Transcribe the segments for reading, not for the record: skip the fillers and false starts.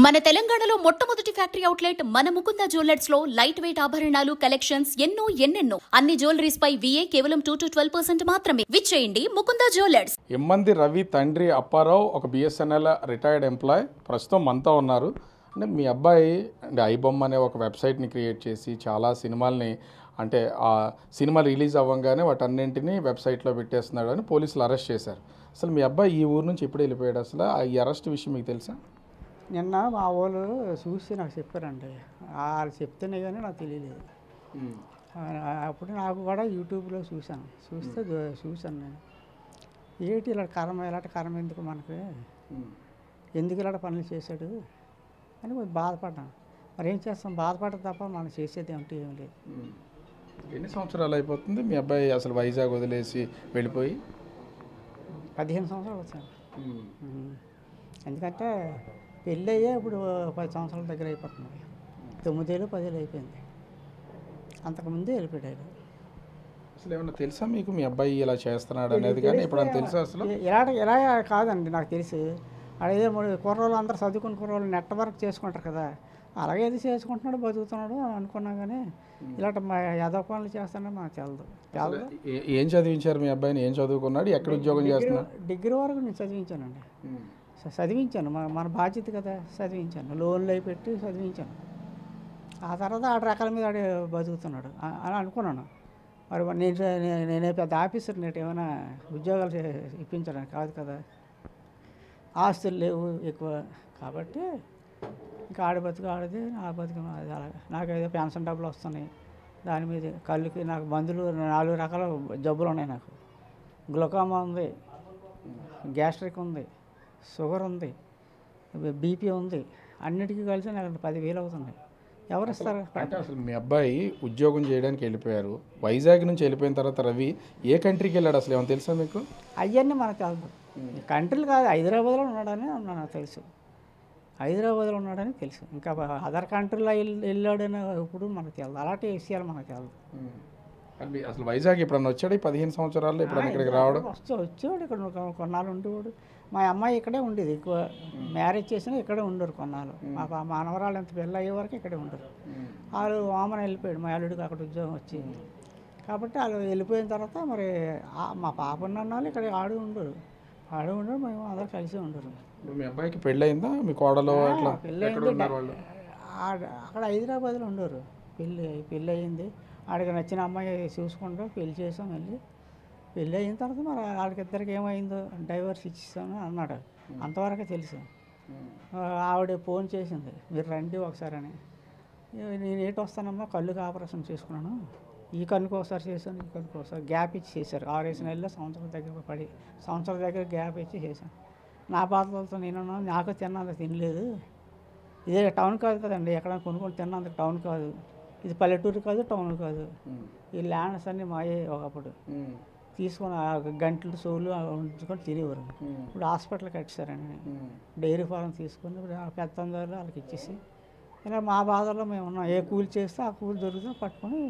మన తెలంగాణలో మొట్టమొదటి ఫ్యాక్టరీ అవుట్లెట్ మన ముకుంద జ్యువెలర్స్ లో లైట్ వెయిట్ ఆభరణాలు కలెక్షన్స్ ఎన్నెన్నో అన్ని జ్యువెలరీస్ పై VA కేవలం 2 to 12% మాత్రమే. విచ్చేయండి ముకుంద జ్యువెలర్స్. ఎమ్మంది రవి తండ్రి అప్పారావు ఒక BSNL రిటైర్డ్ ఎంప్లాయ్, ప్రస్తుతం మనతో ఉన్నారు. అంటే మీ అబ్బాయి అంటే ఐబొమ్మ అనే ఒక వెబ్సైట్ని క్రియేట్ చేసి చాలా సినిమాల్ని అంటే ఆ సినిమా రిలీజ్ అవ్వగానే వాటన్నింటినీ వెబ్సైట్లో పెట్టేస్తున్నాడు అని పోలీసులు అరెస్ట్ చేశారు. అసలు మీ అబ్బాయి ఈ ఊరు నుంచి ఎప్పుడు వెళ్ళిపోయాడు? అసలు ఈ అరెస్ట్ విషయం మీకు తెలుసా? నిన్న మా వాళ్ళు చూసి నాకు చెప్పారండి. వాళ్ళు చెప్తేనే కానీ నాకు తెలియలేదు. అప్పుడు నాకు కూడా యూట్యూబ్లో చూశాను నేను. ఏంటి ఇలాంటి కర్మ ఎందుకు మనకి, ఎందుకు ఇలాంటి పనులు చేశాడు అని కొంచెం బాధపడ్డాను. మరి ఏం చేస్తాం, బాధపడదు తప్ప మనం చేసేది ఏమిటి ఏం లేదు. ఎన్ని సంవత్సరాలు అయిపోతుంది మీ అబ్బాయి అసలు వైజాగ్ వదిలేసి వెళ్ళిపోయి? 15 సంవత్సరాలు వచ్చాను. ఎందుకంటే పెళ్ళి అయ్యే ఇప్పుడు 10 సంవత్సరాల దగ్గర అయిపోతుంది. 9 ఏళ్ళు 10 ఏళ్ళు అయిపోయింది. అంతకుముందే వెళ్ళిపోయాడు. అసలు ఏమన్నా తెలుసా మీకు మీ అబ్బాయి ఇలా చేస్తున్నాడు అనేది? కానీ ఇప్పుడు తెలుసా అసలు? ఇలా కాదండి, నాకు తెలుసు. అదే కుర్రోళ్ళు అందరూ చదువుకున్న కుర్రోళ్ళు నెట్వర్క్ చేసుకుంటారు కదా, అలాగే ఏది చేసుకుంటున్నాడు, బతుకుతున్నాడు అనుకున్నా. కానీ ఇలాంటి యాదవ పనులు చేస్తానని నాకు తెలదు. ఏం చదివించారు మీ అబ్బాయిని? ఏం చదువుకున్నాడు? ఎక్కడ ఉద్యోగం చేస్తున్నాడు? డిగ్రీ వరకు నేను చదివించానండి. చదివించాను, మన బాధ్యత కదా, చదివించాను. లోన్లు అయి పెట్టి చదివించాను. ఆ తర్వాత ఆడ రకాల మీద ఆడే బతుకుతున్నాడు అని అనుకున్నాను. మరి నేనే పెద్ద ఆఫీసర్, నేటి ఏమైనా ఉద్యోగాలు ఇప్పించడానికి కాదు కదా, ఆస్తులు లేవు ఎక్కువ. కాబట్టి ఇంకా ఆడ బతుకు ఆడది, నా బతుకు అది. అలాగే నాకు ఏదో పెన్షన్ డబ్బులు వస్తున్నాయి, దాని మీద కళ్ళుకి నాకు మందులు 4 రకాల జబ్బులు ఉన్నాయి. నాకు గ్లూకోమా ఉంది, గ్యాస్ట్రిక్ ఉంది, షుగర్ ఉంది, BP ఉంది. అన్నిటికీ కలిసి నాకు 10,000 అవుతున్నాయి. ఎవరు ఇస్తారు? అంటే అసలు మీ అబ్బాయి ఉద్యోగం చేయడానికి వెళ్ళిపోయారు. వైజాగ్ నుంచి వెళ్ళిపోయిన తర్వాత రవి ఏ కంట్రీకి వెళ్ళాడు అసలు ఏమైనా తెలుసా మీకు? అవన్నీ మనకు తెలుసు. కంట్రీలు కాదు, హైదరాబాద్లో ఉన్నాడని నాకు తెలుసు. హైదరాబాద్లో ఉన్నాడని తెలుసు. ఇంకా అదర్ కంట్రీలో వెళ్ళాడని ఇప్పుడు మనకు తెలియదు. అలాంటి విషయాలు మనకు తెలియదు. అసలు వైజాగ్ ఎప్పుడన్నా వచ్చాడు? 15 సంవత్సరాల్లో ఎప్పుడన్నా ఇక్కడికి రావడం? వచ్చేవాడు. ఇక్కడ కొన్నాళ్ళు ఉండేవాడు. మా అమ్మాయి ఇక్కడే ఉండేది ఎక్కువ. మ్యారేజ్ చేసినా ఇక్కడే ఉండరు కొన్నాళ్ళు. మా మనవరాలు ఎంత పెళ్ళి అయ్యే వరకు ఇక్కడే ఉండరు. వాళ్ళు వామన వెళ్ళిపోయాడు, మా అల్లుడికి అక్కడ ఉద్యోగం వచ్చింది. కాబట్టి వాళ్ళు వెళ్ళిపోయిన తర్వాత మరి మా పాప ఉన్నవాళ్ళు ఇక్కడ ఆడు ఉండరు. మేము అందరూ కలిసి ఉండరు. మీ అబ్బాయికి పెళ్ళి అయిందా? మీ కోడలు అట్లా అక్కడ హైదరాబాద్లో ఉండరు. పెళ్ళి అయింది. ఆడికి నచ్చిన అమ్మాయి చూసుకుంటూ పెళ్లి చేసాం. పెళ్ళి అయిన తర్వాత మరి వాళ్ళకిద్దరికి ఏమైందో డైవర్స్ ఇచ్చేసాను అన్నాడు. అంతవరకే తెలుసు. ఆవిడ ఫోన్ చేసింది, మీరు రండి ఒకసారి అని. నేను ఏంటి వస్తానమ్మా, కళ్ళుకి ఆపరేషన్ చేసుకున్నాను, ఈ కన్నుకు ఒకసారి చేశాను, ఈ కన్నుకు ఒకసారి గ్యాప్ ఇచ్చి చేశారు. 6 నెలల్లో సంవత్సరం దగ్గర గ్యాప్ ఇచ్చి చేశాను. నా బాధలతో నేను నాకు తిన్నంత తినలేదు. ఇదే టౌన్ కాదు కదండి, ఎక్కడ కొనుక్కొని తిన్నంత టౌన్ కాదు. ఇది పల్లెటూరు కాదు, టౌన్ కాదు. ఈ ల్యాండ్స్ అన్నీ మాయే. ఒకప్పుడు తీసుకొని గంటలు సోలు ఉంచుకొని తినేవారు. ఇప్పుడు హాస్పిటల్ కట్టారండి. డైరీ ఫారం తీసుకొని పెద్దందారులు వాళ్ళకి ఇచ్చేసి ఇలా మా బాధల్లో మేము ఉన్నాం. ఏ కూలి చేస్తే ఆ కూలి దొరికితే పట్టుకొని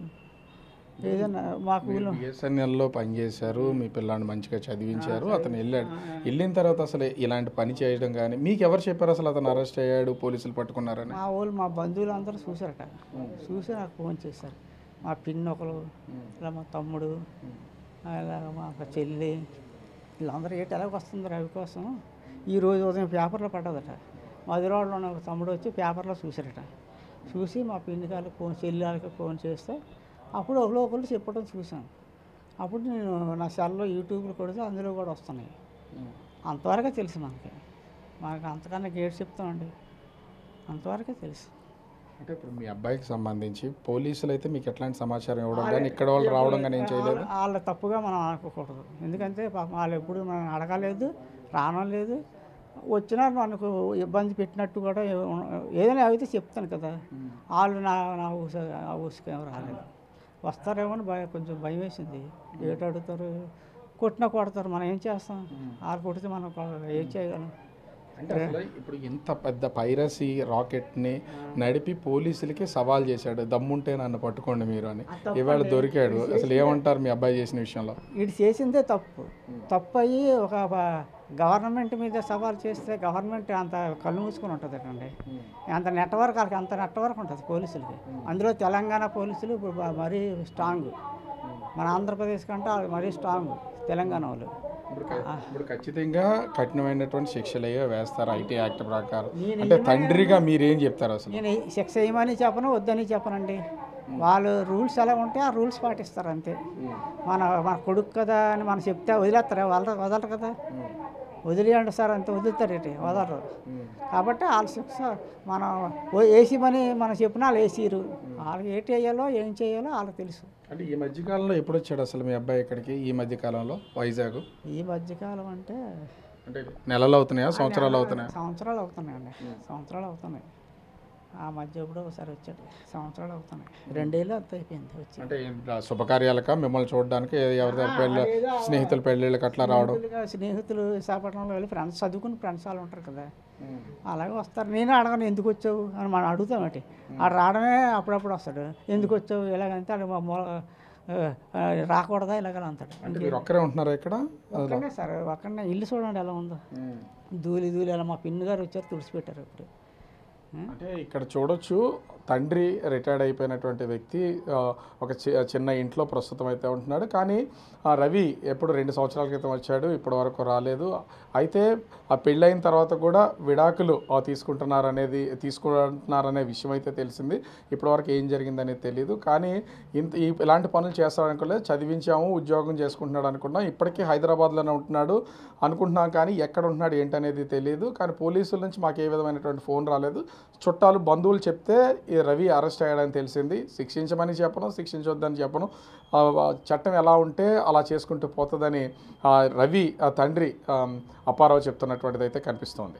ఏదైనా మా కూలి. BSNLలో పనిచేశారు, మీ పిల్లాన్ని మంచిగా చదివించారు, అతను వెళ్ళాడు. వెళ్ళిన తర్వాత అసలు ఇలాంటి పని చేయడం కానీ మీకు ఎవరు చెప్పారు అసలు అతను అరెస్ట్ అయ్యాడు, పోలీసులు పట్టుకున్నారని? మా వాళ్ళు, మా బంధువులు అందరూ చూశారట. చూసి నాకు ఫోన్ చేశారు. మా పిన్ని ఒకరు, ఇలా మా తమ్ముడు, ఇలా మా చెల్లి, వీళ్ళందరూ ఏంటి ఎలాగ వస్తుంది రవి కోసం. ఈరోజు ఉదయం పేపర్లో పడ్డదట. మధురవాడలో ఉన్న ఒక తమ్ముడు వచ్చి పేపర్లో చూశారట. చూసి మా పిన్ని గారికి ఫోన్, చెల్లి వాళ్ళకి ఫోన్ చేస్తే అప్పుడు ఒకళ్ళు చెప్పడం చూసాను. అప్పుడు నేను నా సెల్లో యూట్యూబ్లో కొడితే అందులో కూడా వస్తున్నాయి. అంతవరకే తెలుసు మాకు అంతకన్నా గేట్ చెప్తామండి, అంతవరకే తెలుసు. అంటే ఇప్పుడు మీ అబ్బాయికి సంబంధించి పోలీసులు అయితే మీకు ఎట్లాంటి సమాచారం ఇవ్వడం కానీ ఇక్కడ వాళ్ళు రావడం కానీ ఏం చేయలేదు? వాళ్ళు తప్పుగా మనం అనుకోకూడదు. ఎందుకంటే వాళ్ళు ఎప్పుడు మనం అడగలేదు, రానలేదు. వచ్చినా మనకు ఇబ్బంది పెట్టినట్టు కూడా ఏదైనా అయితే చెప్తాను కదా. వాళ్ళు నా ఊసుకు ఏమో రాలేదు. వస్తారేమో అని కొంచెం భయం వేసింది. ఏటు అడుగుతారు, కొట్టినా కొడతారు, మనం ఏం చేస్తాం? వాళ్ళు కొడితే మనం ఏం చేయగలం? అంటే అసలు ఇప్పుడు ఇంత పెద్ద పైరసీ రాకెట్ని నడిపి పోలీసులకి సవాల్ చేశాడు, దమ్ముంటే నన్ను పట్టుకోండి మీరు అని. ఇవాళ దొరికాడు. అసలు ఏమంటారు మీ అబ్బాయి చేసిన విషయంలో? వీడు చేసిందే తప్పు అయ్యి ఒక గవర్నమెంట్ మీద సవాల్ చేస్తే గవర్నమెంట్ అంత కళ్ళు మూసుకొని ఉంటుంది అండి. అంత నెట్వర్క్ వాళ్ళకి అంత నెట్వర్క్ ఉంటుంది పోలీసులకి. అందులో తెలంగాణ పోలీసులు మరీ స్ట్రాంగ్, మన ఆంధ్రప్రదేశ్ కంటే వాళ్ళు మరీ స్ట్రాంగ్ తెలంగాణ వాళ్ళు. ఇప్పుడు ఖచ్చితంగా కఠినమైనటువంటి శిక్షలు వేస్తారు ఐటీ యాక్ట్ ప్రకారం. అంటే తండ్రిగా మీరేం చెప్తారు అసలు? నేను శిక్ష వేయమని చెప్పను, వద్దని చెప్పనండి. వాళ్ళు రూల్స్ ఎలా ఉంటే ఆ రూల్స్ పాటిస్తారు అంతే. మన కొడుకు కదా అని మనం చెప్తే వదిలేస్తారా? వదలరు కదా. వదిలేయండి సార్ అంతే, వదులుతారేంటి? వదలరు. కాబట్టి వాళ్ళ శిక్ష మనం వేసిమని మనం చెప్పినా వాళ్ళు వేసిరు. వాళ్ళకి ఏంటి వేయాలో ఏం చేయాలో వాళ్ళకి తెలుసు. అంటే ఈ మధ్యకాలంలో ఎప్పుడు వచ్చాడు అసలు మీ అబ్బాయి ఇక్కడికి? ఈ మధ్యకాలంలో వైజాగ్ ఈ మధ్యకాలం అంటే నెలలు అవుతున్నాయా, సంవత్సరాలు అవుతున్నాయా? సంవత్సరాలు అవుతున్నాయండి, సంవత్సరాలు అవుతున్నాయి. ఆ మధ్య ఎప్పుడో ఒకసారి వచ్చాడు. సంవత్సరాలు అవుతున్నాయి, 2 ఏళ్ళు అంత అయిపోయింది వచ్చి. అంటే శుభకార్యాలక మిమ్మల్ని చూడడానికి ఎవరి పెళ్ళి, స్నేహితుల పెళ్ళిళ్ళకి అట్లా రావడం? స్నేహితులు విశాఖపట్నంలో వెళ్ళి ఫ్రెండ్స్, చదువుకుని ఫ్రెండ్స్ వాళ్ళు ఉంటారు కదా, అలాగే వస్తారు. నేను అడగను ఎందుకు వచ్చావు అని మనం అడుగుతామటి. ఆడు రావడమే అప్పుడప్పుడు వస్తాడు. ఎందుకు వచ్చావు ఇలాగంటే ఆడు రాకూడదా ఇలాగ అంటాడు. అంటే మీరు ఒక్కరే ఉంటున్నారా ఇక్కడ? ఒక్కడే సార్, ఒక్కడనే. ఇల్లు చూడండి ఎలా ఉందో, ధూళి అలా. మా పిన్ని గారు వచ్చారు, తుడిచిపెట్టారు ఇప్పుడు. అంటే ఇక్కడ చూడొచ్చు, తండ్రి రిటైర్డ్ అయిపోయినటువంటి వ్యక్తి ఒక చిన్న ఇంట్లో ప్రస్తుతం అయితే ఉంటున్నాడు. కానీ రవి ఎప్పుడు 2 సంవత్సరాల క్రితం వచ్చాడు, ఇప్పటి వరకు రాలేదు. అయితే ఆ పెళ్ళైన తర్వాత కూడా విడాకులు తీసుకుంటున్నారనే విషయం అయితే తెలిసింది. ఇప్పటివరకు ఏం జరిగిందనేది తెలియదు. కానీ ఇలాంటి పనులు చేస్తాడనుకోలేదు. చదివించాము, ఉద్యోగం చేసుకుంటున్నాడు అనుకున్నాం. ఇప్పటికీ హైదరాబాద్లోనే ఉంటున్నాడు అనుకుంటున్నాం, కానీ ఎక్కడ ఉంటున్నాడు ఏంటనేది తెలియదు. కానీ పోలీసుల నుంచి మాకు ఏ విధమైనటువంటి ఫోన్ రాలేదు. చుట్టాలు, బంధువులు చెప్తే ఈ రవి అరెస్ట్ అయ్యాడని తెలిసింది. శిక్షించమని చెప్పను, శిక్షించొద్దని చెప్పను, చట్టం ఎలా ఉంటే అలా చేసుకుంటూ పోతుందని రవి తండ్రి అప్పారావు చెప్తున్నటువంటిది అయితే కనిపిస్తోంది.